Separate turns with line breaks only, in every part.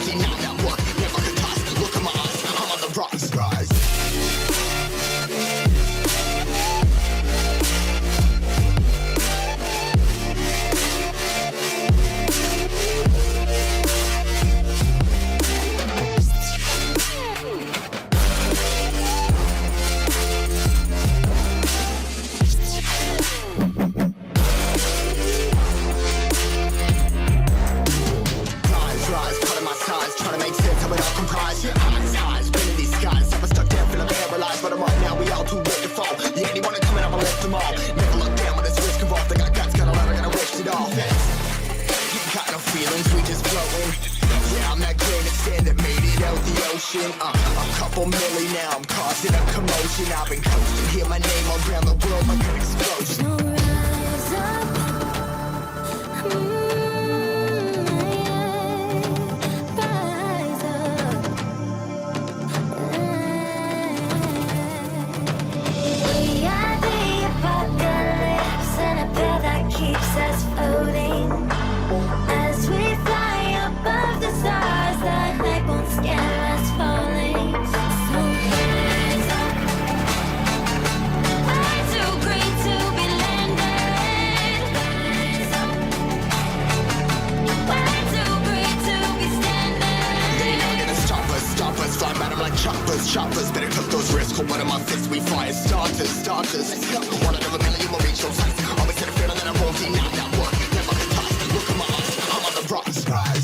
won't deny that work. Never could toss. Look at my eyes, I'm on the rocks, guys. A couple milli now, I'm causing a commotion. I've been coasting, hear my name around the world like an explosion.
So rise up, rise up. We are the apocalypse, and a bell that keeps us floating. As we fly above the stars, the night won't scare us falling. So rise up. I'm too green to be landed. Rise up. I'm too green to be standing.
They ain't never gonna stop us, fly at 'em like choppers. Better cook those risks, hold one of my fists, we fire starters. One out of a million will reach those heights. Always had a feeling that I won't deny that work. Never could toss. Look at my eyes, I'm on the rocks, guys.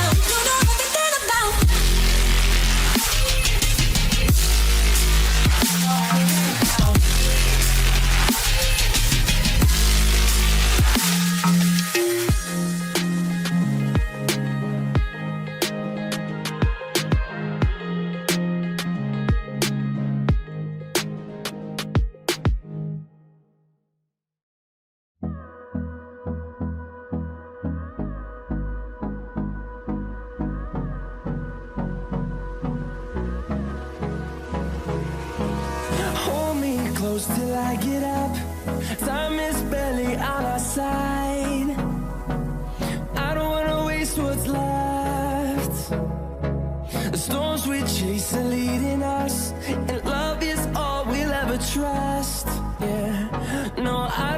about. You know everything about.
Hold me close till I get up. Time is barely on our side. I don't wanna waste what's left. The storms we chase are leading us, and love is all we'll ever trust. Yeah, no, I